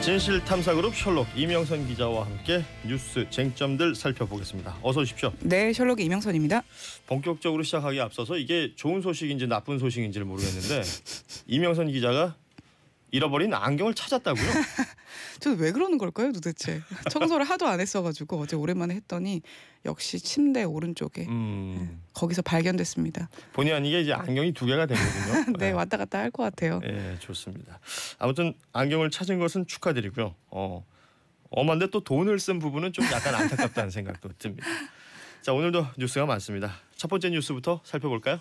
진실탐사그룹 셜록 이명선 기자와 함께 뉴스 쟁점들 살펴보겠습니다. 어서 오십시오. 네, 셜록 이명선입니다. 본격적으로 시작하기에 앞서서 이게 좋은 소식인지 나쁜 소식인지를 모르겠는데 이명선 기자가 잃어버린 안경을 찾았다고요? 저도 왜 그러는 걸까요, 도대체? 청소를 하도 안 했어가지고 어제 오랜만에 했더니 역시 침대 오른쪽에 거기서 발견됐습니다. 본의 아니게 이제 안경이 두 개가 되거든요. 네, 왔다 갔다 할 것 같아요. 네, 좋습니다. 아무튼 안경을 찾은 것은 축하드리고요. 엄한데 또 돈을 쓴 부분은 좀 약간 안타깝다는 생각도 듭니다. 자, 오늘도 뉴스가 많습니다. 첫 번째 뉴스부터 살펴볼까요?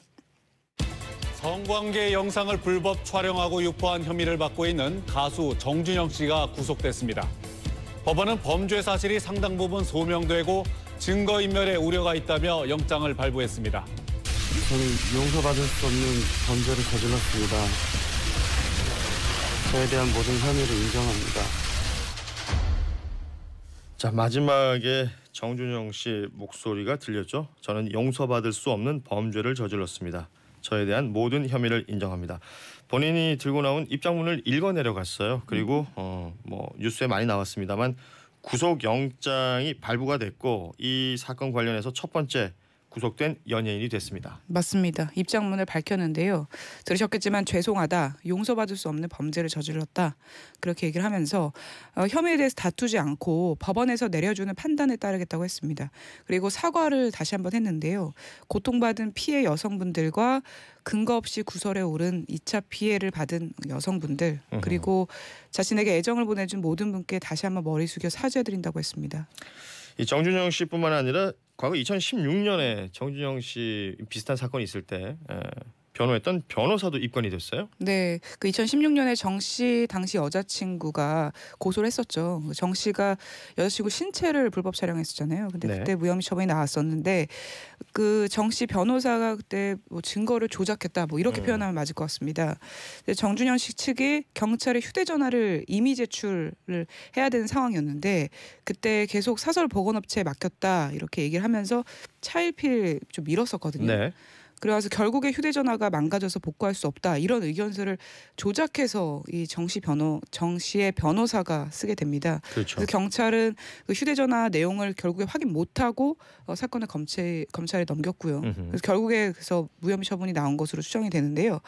성관계 영상을 불법 촬영하고 유포한 혐의를 받고 있는 가수 정준영 씨가 구속됐습니다. 법원은 범죄 사실이 상당 부분 소명되고 증거인멸의 우려가 있다며 영장을 발부했습니다. 저는 용서받을 수 없는 범죄를 저질렀습니다. 저에 대한 모든 혐의를 인정합니다. 자, 마지막에 정준영 씨 목소리가 들렸죠. 저는 용서받을 수 없는 범죄를 저질렀습니다. 저에 대한 모든 혐의를 인정합니다. 본인이 들고 나온 입장문을 읽어내려갔어요. 그리고 뉴스에 많이 나왔습니다만 구속영장이 발부가 됐고 이 사건 관련해서 첫 번째 구속된 연예인이 됐습니다. 맞습니다. 입장문을 밝혔는데요. 들으셨겠지만 죄송하다, 용서받을 수 없는 범죄를 저질렀다, 그렇게 얘기를 하면서 혐의에 대해서 다투지 않고 법원에서 내려주는 판단에 따르겠다고 했습니다. 그리고 사과를 다시 한번 했는데요. 고통받은 피해 여성분들과 근거 없이 구설에 오른 2차 피해를 받은 여성분들, 그리고 자신에게 애정을 보내준 모든 분께 다시 한번 머리 숙여 사죄드린다고 했습니다. 이 정준영 씨뿐만 아니라 과거 2016년에 정준영 씨 비슷한 사건이 있을 때 변호했던 변호사도 입건이 됐어요. 네, 그 2016년에 정 씨 당시 여자친구가 고소를 했었죠. 정 씨가 여자친구 신체를 불법 촬영했었잖아요. 근데 네. 그때 무혐의 처분이 나왔었는데 그 정 씨 변호사가 그때 뭐 증거를 조작했다, 뭐 이렇게 표현하면 맞을 것 같습니다. 근데 정준영 씨 측이 경찰에 휴대전화를 임의 제출을 해야 되는 상황이었는데 그때 계속 사설 보건업체에 맡겼다 이렇게 얘기를 하면서 차일피일 좀 미뤘었거든요. 네. 그래서 결국에 휴대전화가 망가져서 복구할 수 없다, 이런 의견서를 조작해서 이 정 씨의 변호사가 쓰게 됩니다. 그렇죠. 그래서 경찰은 그 휴대전화 내용을 결국에 확인 못하고 사건을 검찰에 넘겼고요. 그래서 결국에 그래서 무혐의 처분이 나온 것으로 추정이 되는데요.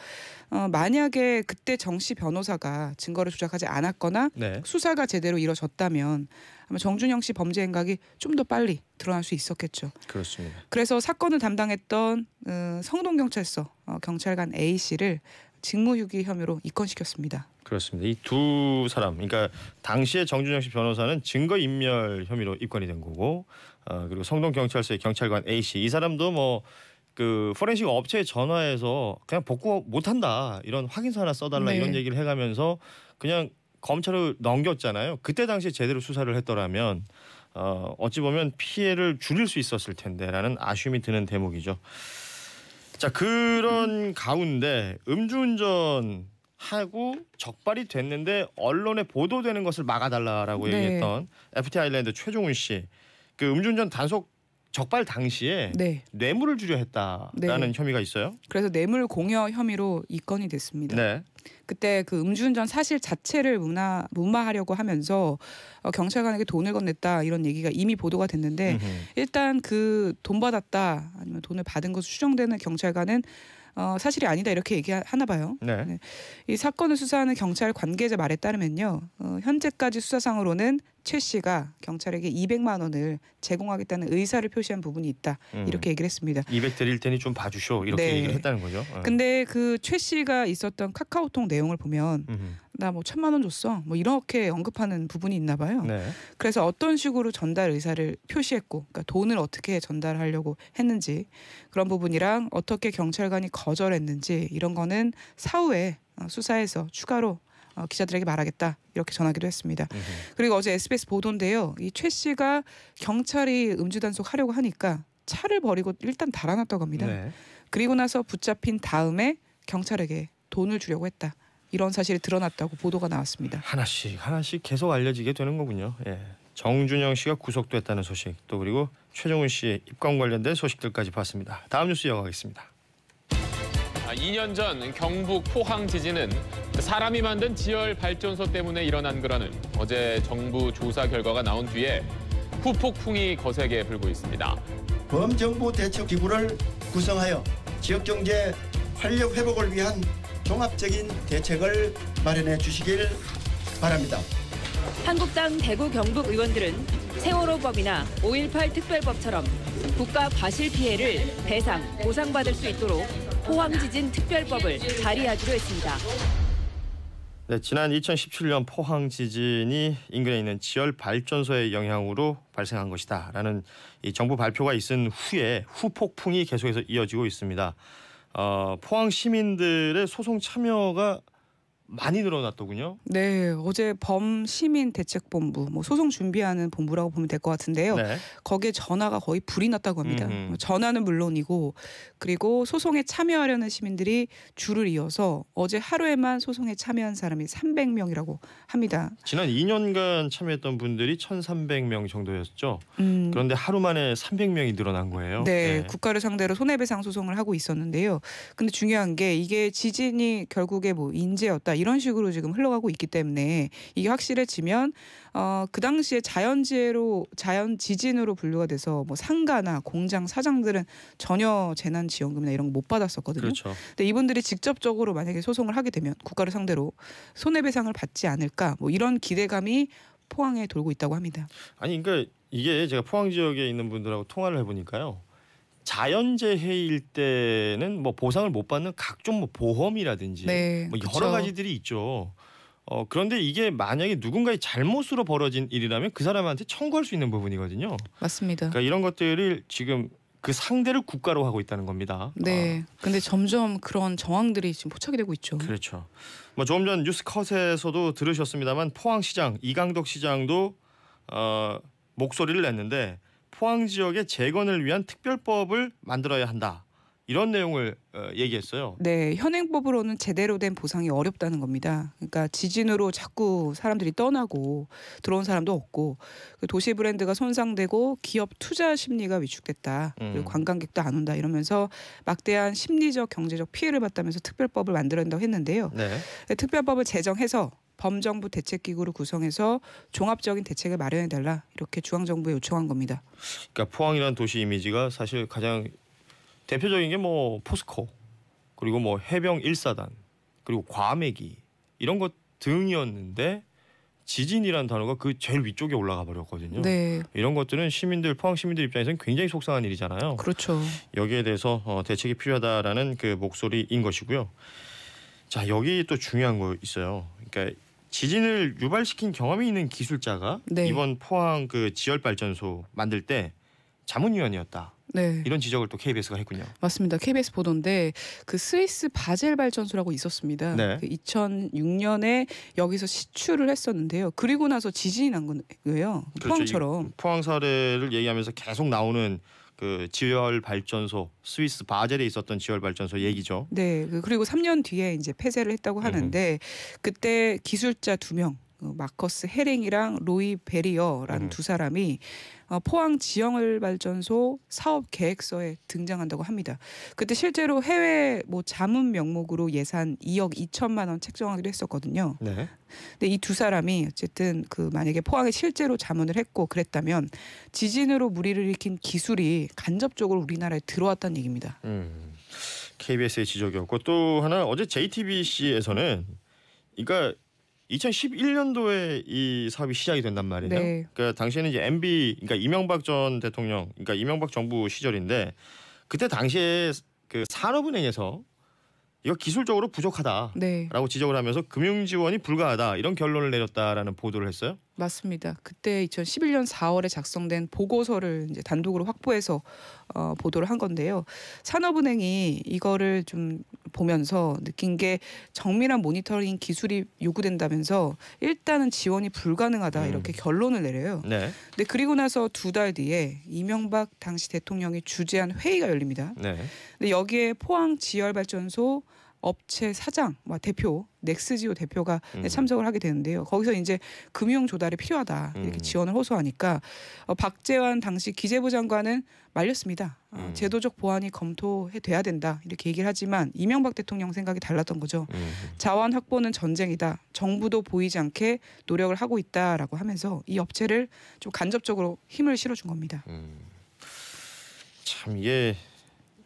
만약에 그때 정 씨 변호사가 증거를 조작하지 않았거나 네. 수사가 제대로 이뤄졌다면 아마 정준영 씨 범죄 행각이 좀 더 빨리 드러날 수 있었겠죠. 그렇습니다. 그래서 사건을 담당했던 성동경찰서 경찰관 A 씨를 직무유기 혐의로 입건시켰습니다. 그렇습니다. 이 두 사람, 그러니까 당시에 정준영 씨 변호사는 증거인멸 혐의로 입건이 된 거고, 그리고 성동경찰서의 경찰관 A 씨, 이 사람도 뭐 그 포렌식 업체에 전화해서 그냥 복구 못한다, 이런 확인서 하나 써달라, 네. 이런 얘기를 해가면서 그냥 검찰을 넘겼잖아요. 그때 당시에 제대로 수사를 했더라면 어찌 보면 피해를 줄일 수 있었을 텐데라는 아쉬움이 드는 대목이죠. 자, 그런 가운데 음주운전 하고 적발이 됐는데 언론에 보도되는 것을 막아달라라고 네. 얘기했던 FT 아일랜드 최종훈 씨, 그 음주운전 단속 적발 당시에 네. 뇌물을 주려 했다라는 혐의가 있어요. 그래서 뇌물 공여 혐의로 입건이 됐습니다. 네. 그때 그 음주운전 사실 자체를 무마하려고 하면서 경찰관에게 돈을 건넸다, 이런 얘기가 이미 보도가 됐는데 일단 그 돈 받았다 아니면 돈을 받은 것으로 추정되는 경찰관은 사실이 아니다, 이렇게 얘기하나 봐요. 네. 네. 이 사건을 수사하는 경찰 관계자 말에 따르면요, 현재까지 수사상으로는 최 씨가 경찰에게 200만 원을 제공하겠다는 의사를 표시한 부분이 있다, 이렇게 얘기를 했습니다. 200 드릴 테니 좀 봐주쇼, 이렇게 네. 얘기를 했다는 거죠. 근데 그 최 씨가 있었던 카카오톡 내용을 보면 나 뭐 1,000만 원 줬어, 뭐 이렇게 언급하는 부분이 있나 봐요. 네. 그래서 어떤 식으로 전달 의사를 표시했고, 그러니까 돈을 어떻게 전달하려고 했는지, 그런 부분이랑 어떻게 경찰관이 거절했는지, 이런 거는 사후에 수사해서 추가로 기자들에게 말하겠다, 이렇게 전하기도 했습니다. 그리고 어제 SBS 보도인데요, 이 최 씨가 경찰이 음주 단속하려고 하니까 차를 버리고 일단 달아났다고 합니다. 네. 그리고 나서 붙잡힌 다음에 경찰에게 돈을 주려고 했다, 이런 사실이 드러났다고 보도가 나왔습니다. 하나씩 계속 알려지게 되는 거군요. 예. 정준영 씨가 구속됐다는 소식, 또 그리고 최종훈 씨의 입건 관련된 소식들까지 봤습니다. 다음 뉴스 이어가겠습니다. 2년 전 경북 포항 지진은 사람이 만든 지열 발전소 때문에 일어난 거라는 어제 정부 조사 결과가 나온 뒤에 후폭풍이 거세게 불고 있습니다. 범정부 대책기구를 구성하여 지역경제 활력 회복을 위한 종합적인 대책을 마련해 주시길 바랍니다. 한국당 대구 경북 의원들은 세월호법이나 5.18 특별법처럼 국가 과실 피해를 배상, 보상받을 수 있도록 포항지진 특별법을 발의하기로 했습니다. 네, 지난 2017년 포항 지진이 인근에 있는 지열 발전소의 영향으로 발생한 것이다라는 이 정부 발표가 있은 후에 후폭풍이 계속해서 이어지고 있습니다. 포항 시민들의 소송 참여가 많이 늘어났더군요. 네, 어제 범시민대책본부, 소송 준비하는 본부라고 보면 될 것 같은데요. 네. 거기에 전화가 거의 불이 났다고 합니다. 전화는 물론이고 그리고 소송에 참여하려는 시민들이 줄을 이어서 어제 하루에만 소송에 참여한 사람이 300명이라고 합니다. 지난 2년간 참여했던 분들이 1,300명 정도였죠. 그런데 하루 만에 300명이 늘어난 거예요. 네, 국가를 상대로 손해배상 소송을 하고 있었는데요. 근데 중요한 게 이게 지진이 결국에 인재였다 이런 식으로 지금 흘러가고 있기 때문에 이게 확실해지면 그 당시에 자연 지진으로 분류가 돼서 상가나 공장 사장들은 전혀 재난지원금이나 이런 거 못 받았었거든요. 그렇죠. 근데 이분들이 직접적으로 만약에 소송을 하게 되면 국가를 상대로 손해배상을 받지 않을까 이런 기대감이 포항에 돌고 있다고 합니다. 아니 그러니까 이게 제가 포항 지역에 있는 분들하고 통화를 해보니까요. 자연재해일 때는 보상을 못 받는 각종 보험이라든지 네, 여러 가지들이 있죠. 그런데 이게 만약에 누군가의 잘못으로 벌어진 일이라면 그 사람한테 청구할 수 있는 부분이거든요. 맞습니다. 그러니까 이런 것들을 지금 그 상대를 국가로 하고 있다는 겁니다. 네. 근데 점점 그런 정황들이 지금 포착이 되고 있죠. 그렇죠. 조금 전 뉴스컷에서도 들으셨습니다만 포항시장 이강덕 시장도 목소리를 냈는데 포항 지역의 재건을 위한 특별법을 만들어야 한다. 이런 내용을 얘기했어요. 네, 현행법으로는 제대로 된 보상이 어렵다는 겁니다. 그러니까 지진으로 자꾸 사람들이 떠나고 들어온 사람도 없고 도시 브랜드가 손상되고 기업 투자 심리가 위축됐다. 그리고 관광객도 안 온다 이러면서 막대한 심리적 경제적 피해를 봤다면서 특별법을 만들어낸다고 했는데요. 네. 특별법을 제정해서 범정부 대책기구를 구성해서 종합적인 대책을 마련해달라 이렇게 중앙정부에 요청한 겁니다. 그러니까 포항이라는 도시 이미지가 사실 가장 대표적인 게 포스코 그리고 해병 1사단 그리고 과메기 이런 것 등이었는데 지진이라는 단어가 그 제일 위쪽에 올라가 버렸거든요. 네. 이런 것들은 포항 시민들 입장에서는 굉장히 속상한 일이잖아요. 그렇죠. 여기에 대해서 대책이 필요하다라는 그 목소리인 것이고요. 자, 여기 또 중요한 거 있어요. 그러니까 지진을 유발시킨 경험이 있는 기술자가 네. 이번 포항 그 지열 발전소 만들 때 자문위원이었다. 네. 이런 지적을 또 KBS가 했군요. 맞습니다. KBS 보도인데 그 스위스 바젤 발전소라고 있었습니다. 네. 2006년에 여기서 시추를 했었는데요. 그리고 나서 지진이 난 거예요. 포항처럼. 포항 사례를 얘기하면서 계속 나오는 그 지열 발전소 스위스 바젤에 있었던 지열 발전소 얘기죠. 네. 그리고 3년 뒤에 이제 폐쇄를 했다고 하는데 그때 기술자 2명 마커스 헤링이랑 로이 베리어라는 두 사람이 포항 지열 발전소 사업 계획서에 등장한다고 합니다. 그때 실제로 해외 자문 명목으로 예산 2억 2천만 원 책정하기로 했었거든요. 네. 근데 이 두 사람이 어쨌든 만약에 포항에 실제로 자문을 했고 그랬다면 지진으로 무리를 일으킨 기술이 간접적으로 우리나라에 들어왔다는 얘기입니다. KBS의 지적이었고 또 하나 어제 JTBC에서는 그러니까 2011년도에 이 사업이 시작이 된단 말이에요. 네. 그러니까 당시에는 이제 MB 그러니까 이명박 전 대통령 그러니까 이명박 정부 시절인데 그때 당시에 그 산업은행에서 이거 기술적으로 부족하다라고 네. 지적을 하면서 금융 지원이 불가하다 이런 결론을 내렸다라는 보도를 했어요. 맞습니다. 그때 2011년 4월에 작성된 보고서를 이제 단독으로 확보해서 보도를 한 건데요. 산업은행이 이거를 좀 보면서 느낀 게 정밀한 모니터링 기술이 요구된다면서 일단은 지원이 불가능하다 이렇게 결론을 내려요. 네. 근데 그리고 나서 2달 뒤에 이명박 당시 대통령이 주재한 회의가 열립니다. 네. 근데 여기에 포항 지열발전소 업체 사장, 대표, 넥스지오 대표가 참석을 하게 되는데요. 거기서 이제 금융 조달이 필요하다 이렇게 지원을 호소하니까 박재환 당시 기재부 장관은 말렸습니다. 제도적 보완이 검토돼야 된다 이렇게 얘기를 하지만 이명박 대통령 생각이 달랐던 거죠. 자원 확보는 전쟁이다. 정부도 보이지 않게 노력을 하고 있다라고 하면서 이 업체를 좀 간접적으로 힘을 실어준 겁니다. 참 이게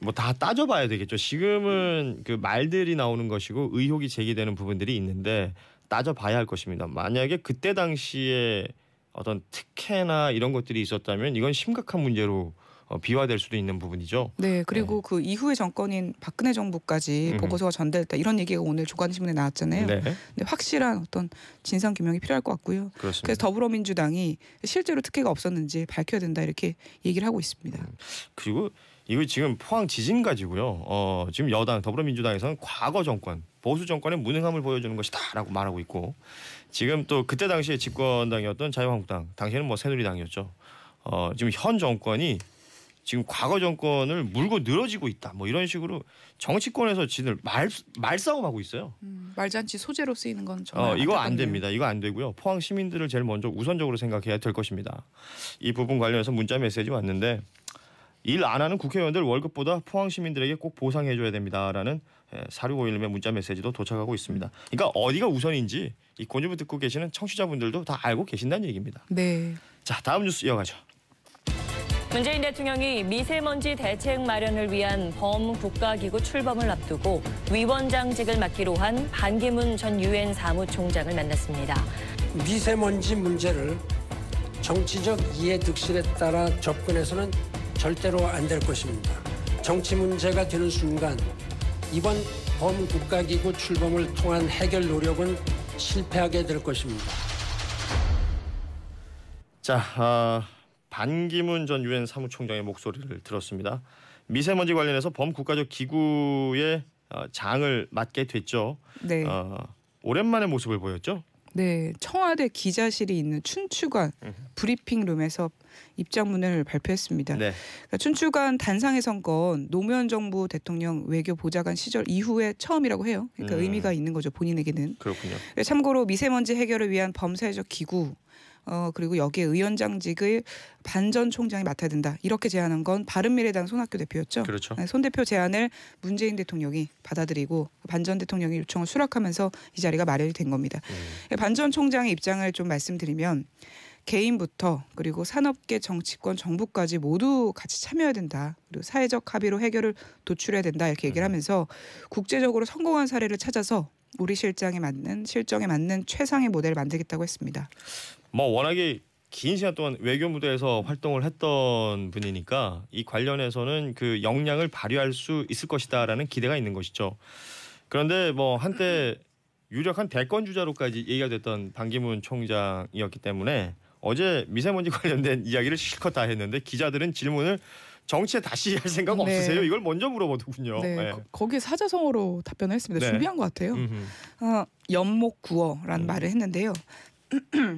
뭐 다 따져봐야 되겠죠. 지금은 그 말들이 나오는 것이고 의혹이 제기되는 부분들이 있는데 따져봐야 할 것입니다. 만약에 그때 당시에 어떤 특혜나 이런 것들이 있었다면 이건 심각한 문제로 비화될 수도 있는 부분이죠. 네, 그리고 그 이후의 정권인 박근혜 정부까지 보고서가 전달됐다 이런 얘기가 오늘 조간신문에 나왔잖아요. 네. 근데 확실한 어떤 진상 규명이 필요할 것 같고요. 그렇습니다. 그래서 더불어민주당이 실제로 특혜가 없었는지 밝혀야 된다 이렇게 얘기를 하고 있습니다. 그리고 이거 지금 포항 지진 가지고요. 지금 여당 더불어민주당에서는 과거 정권 보수 정권의 무능함을 보여주는 것이다라고 말하고 있고 지금 또 그때 당시에 집권당이었던 자유한국당 당시에는 뭐 새누리당이었죠. 지금 현 정권이 지금 과거 정권을 물고 늘어지고 있다. 뭐 이런 식으로 정치권에서 진을 말싸움하고 있어요. 말잔치 소재로 쓰이는 건 정말 이거 안 안타깝네요. 됩니다. 이거 안 되고요. 포항 시민들을 제일 먼저 우선적으로 생각해야 될 것입니다. 이 부분 관련해서 문자 메시지 왔는데 일 안 하는 국회의원들 월급보다 포항 시민들에게 꼭 보상해줘야 됩니다라는 4651님의 문자 메시지도 도착하고 있습니다. 그러니까 어디가 우선인지 이 고주부 듣고 계시는 청취자분들도 다 알고 계신다는 얘기입니다. 네. 자, 다음 뉴스 이어가죠. 문재인 대통령이 미세먼지 대책 마련을 위한 범국가기구 출범을 앞두고 위원장직을 맡기로 한 반기문 전 유엔 사무총장을 만났습니다. 미세먼지 문제를 정치적 이해득실에 따라 접근해서는 절대로 안 될 것입니다. 정치 문제가 되는 순간 이번 범국가기구 출범을 통한 해결 노력은 실패하게 될 것입니다. 자, 반기문 전 유엔 사무총장의 목소리를 들었습니다. 미세먼지 관련해서 범국가적 기구의 장을 맡게 됐죠. 네. 오랜만에 모습을 보였죠. 네, 청와대 기자실이 있는 춘추관 브리핑룸에서 입장문을 발표했습니다. 네. 그러니까 춘추관 단상에 선 건 노무현 정부 대통령 외교보좌관 시절 이후에 처음이라고 해요. 그러니까 의미가 있는 거죠, 본인에게는. 그렇군요. 참고로 미세먼지 해결을 위한 범사회적 기구 그리고 여기에 위원장직을 반 전 총장이 맡아야 된다. 이렇게 제안한 건 바른미래당 손학규 대표였죠. 그렇죠. 손 대표 제안을 문재인 대통령이 받아들이고 반 전 대통령이 요청을 수락하면서 이 자리가 마련이 된 겁니다. 반 전 총장의 입장을 좀 말씀드리면 개인부터 그리고 산업계, 정치권, 정부까지 모두 같이 참여해야 된다. 그리고 사회적 합의로 해결을 도출해야 된다. 이렇게 얘기를 하면서 국제적으로 성공한 사례를 찾아서 우리 실정에 맞는 최상의 모델을 만들겠다고 했습니다. 뭐 워낙에 긴 시간 동안 외교 무대에서 활동을 했던 분이니까 이 관련해서는 그 역량을 발휘할 수 있을 것이다라는 기대가 있는 것이죠. 그런데 뭐 한때 유력한 대권 주자로까지 얘기가 됐던 반기문 총장이었기 때문에 어제 미세먼지 관련된 이야기를 실컷 다 했는데 기자들은 질문을 정치에 다시 할 생각 네. 없으세요? 이걸 먼저 물어보더군요. 네, 네. 거기에 사자성어로 답변을 했습니다. 네. 준비한 것 같아요. 연목구어라는 말을 했는데요.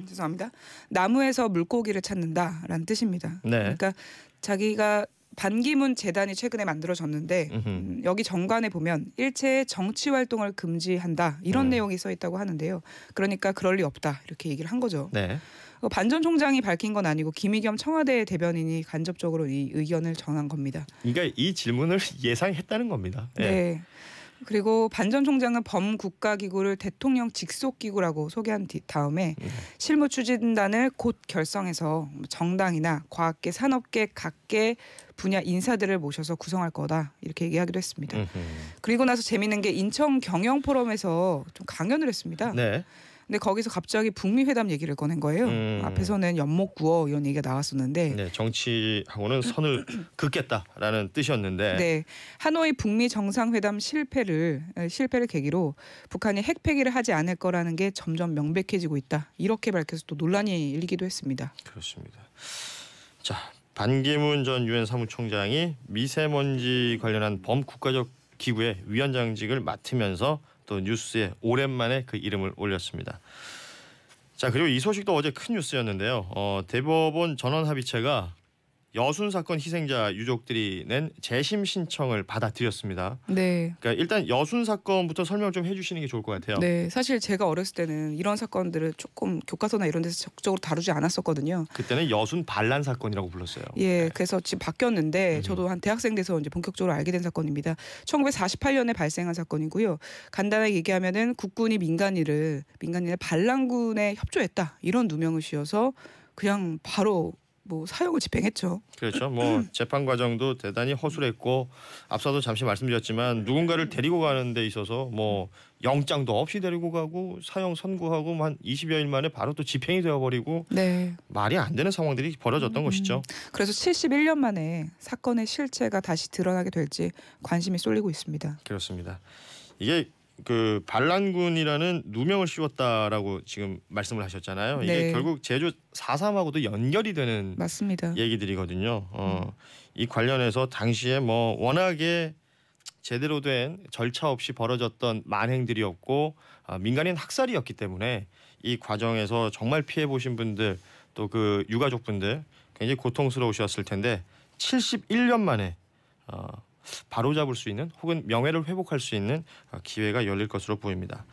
죄송합니다. 나무에서 물고기를 찾는다라는 뜻입니다. 네. 그러니까 자기가 반기문 재단이 최근에 만들어졌는데 여기 정관에 보면 일체의 정치 활동을 금지한다 이런 내용이 써 있다고 하는데요. 그러니까 그럴 리 없다 이렇게 얘기를 한 거죠. 네. 반 전 총장이 밝힌 건 아니고 김의겸 청와대 대변인이 간접적으로 이 의견을 전한 겁니다. 그러니까 이 질문을 예상했다는 겁니다. 네. 그리고 반 전 총장은 범국가기구를 대통령 직속기구라고 소개한 다음에 실무추진단을 곧 결성해서 정당이나 과학계, 산업계 각계 분야 인사들을 모셔서 구성할 거다 이렇게 얘기하기도 했습니다. 그리고 나서 재미있는 게 인천 경영포럼에서 좀 강연을 했습니다. 네. 근데 거기서 갑자기 북미 회담 얘기를 꺼낸 거예요. 앞에서는 연목구어 이런 얘기가 나왔었는데 네, 정치하고는 선을 긋겠다라는 뜻이었는데 네, 하노이 북미 정상회담 실패를 계기로 북한이 핵 폐기를 하지 않을 거라는 게 점점 명백해지고 있다. 이렇게 밝혀서 또 논란이 일기도 했습니다. 그렇습니다. 자, 반기문 전 유엔 사무총장이 미세먼지 관련한 범국가적 기구의 위원장직을 맡으면서 또 뉴스에 오랜만에 그 이름을 올렸습니다. 자, 그리고 이 소식도 어제 큰 뉴스였는데요. 대법원 전원 합의체가 여순 사건 희생자 유족들이 낸 재심 신청을 받아들였습니다. 네. 그러니까 일단 여순 사건부터 설명을 좀 해주시는 게 좋을 것 같아요. 네, 사실 제가 어렸을 때는 이런 사건들을 조금 교과서나 이런 데서 적극적으로 다루지 않았었거든요. 그때는 여순 반란 사건이라고 불렀어요. 예, 그래서 지금 바뀌었는데 음. 저도 한 대학생 돼서 이제 본격적으로 알게 된 사건입니다. 1948년에 발생한 사건이고요. 간단하게 얘기하면은 국군이 민간인을 반란군에 협조했다 이런 누명을 씌워서 그냥 바로 뭐 사형을 집행했죠. 그렇죠. 뭐 재판 과정도 대단히 허술했고 앞서도 잠시 말씀드렸지만 누군가를 데리고 가는 데 있어서 뭐 영장도 없이 데리고 가고 사형 선고하고 한 20여일 만에 바로 또 집행이 되어버리고 네. 말이 안 되는 상황들이 벌어졌던 것이죠. 그래서 71년 만에 사건의 실체가 다시 드러나게 될지 관심이 쏠리고 있습니다. 그렇습니다. 이게 그 반란군이라는 누명을 씌웠다라고 지금 말씀을 하셨잖아요. 이게 네. 결국 제주 4.3하고도 연결이 되는 맞습니다. 얘기들이거든요. 이 관련해서 당시에 뭐 워낙에 제대로 된 절차 없이 벌어졌던 만행들이었고 민간인 학살이었기 때문에 이 과정에서 정말 피해 보신 분들 또 그 유가족분들 굉장히 고통스러우셨을 텐데 71년 만에 바로잡을 수 있는 혹은 명예를 회복할 수 있는 기회가 열릴 것으로 보입니다.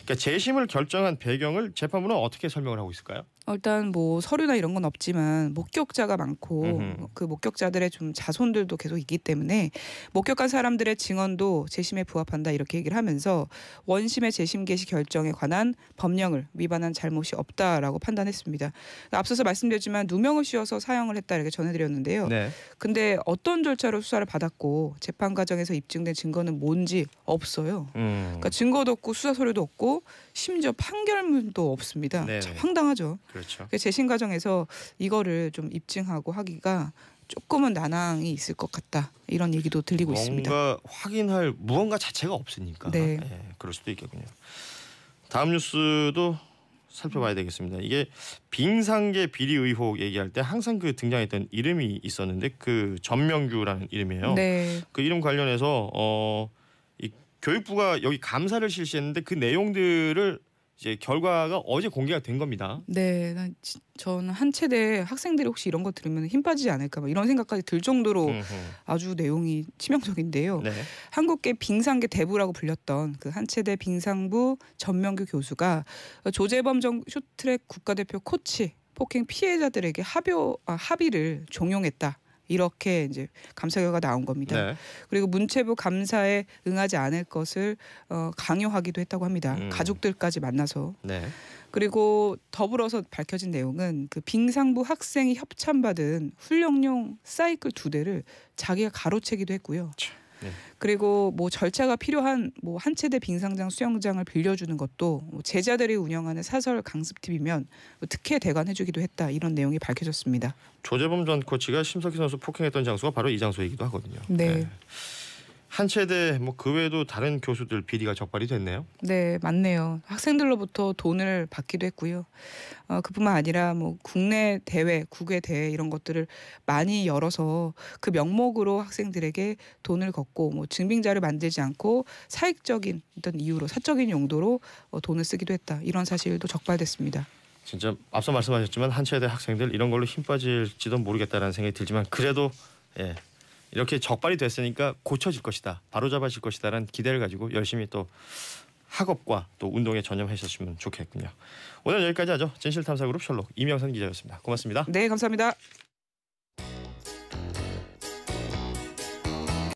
그러니까 재심을 결정한 배경을 재판부는 어떻게 설명을 하고 있을까요? 일단 뭐 서류나 이런 건 없지만 목격자가 많고 그 목격자들의 좀 자손들도 계속 있기 때문에 목격한 사람들의 증언도 재심에 부합한다 이렇게 얘기를 하면서 원심의 재심 개시 결정에 관한 법령을 위반한 잘못이 없다라고 판단했습니다. 앞서서 말씀드렸지만 누명을 씌워서 사형을 했다 이렇게 전해드렸는데요. 네. 근데 어떤 절차로 수사를 받았고 재판 과정에서 입증된 증거는 뭔지 없어요. 그러니까 증거도 없고 수사 서류도 없고 심지어 판결문도 없습니다. 네네. 참 황당하죠. 그렇죠. 재심 과정에서 이거를 좀 입증하고 하기가 조금은 난항이 있을 것 같다 이런 얘기도 들리고 있습니다. 뭔가 확인할 무언가 자체가 없으니까 네. 그럴 수도 있겠군요. 다음 뉴스도 살펴봐야 되겠습니다. 이게 빙상계 비리 의혹 얘기할 때 항상 그 등장했던 이름이 있었는데 그 전명규라는 이름이에요. 네. 그 이름 관련해서 이 교육부가 여기 감사를 실시했는데 그 내용들을 이제 결과가 어제 공개가 된 겁니다. 네, 저는 한 체대 학생들이 혹시 이런 거 들으면 힘 빠지지 않을까 뭐 이런 생각까지 들 정도로 아주 내용이 치명적인데요. 네. 한국계 빙상계 대부라고 불렸던 그 한 체대 빙상부 전명규 교수가 조재범 전 쇼트트랙 국가대표 코치 폭행 피해자들에게 합의를 종용했다. 이렇게 이제 감사 결과가 나온 겁니다. 네. 그리고 문체부 감사에 응하지 않을 것을 강요하기도 했다고 합니다. 가족들까지 만나서. 네. 그리고 더불어서 밝혀진 내용은 그 빙상부 학생이 협찬받은 훈련용 사이클 2대를 자기가 가로채기도 했고요. 네. 그리고 뭐 절차가 필요한 뭐 한 체대 빙상장 수영장을 빌려주는 것도 뭐 제자들이 운영하는 사설 강습팀이면 뭐 특혜 대관해주기도 했다 이런 내용이 밝혀졌습니다. 조재범 전 코치가 심석희 선수 폭행했던 장소가 바로 이 장소이기도 하거든요. 네. 한 체대 뭐 그 외에도 다른 교수들 비리가 적발이 됐네요. 네, 맞네요. 학생들로부터 돈을 받기도 했고요. 그뿐만 아니라 뭐 국내 대회, 국외 대회 이런 것들을 많이 열어서 그 명목으로 학생들에게 돈을 걷고 뭐 증빙자를 만들지 않고 사익적인 어떤 이유로 사적인 용도로 돈을 쓰기도 했다. 이런 사실도 적발됐습니다. 진짜 앞서 말씀하셨지만 한 체대 학생들 이런 걸로 힘 빠질지도 모르겠다라는 생각이 들지만 그래도 이렇게 적발이 됐으니까 고쳐질 것이다, 바로잡아질 것이다라는 기대를 가지고 열심히 또 학업과 또 운동에 전념하셨으면 좋겠군요. 오늘 여기까지 하죠. 진실탐사그룹 셜록 이명선 기자였습니다. 고맙습니다. 네, 감사합니다.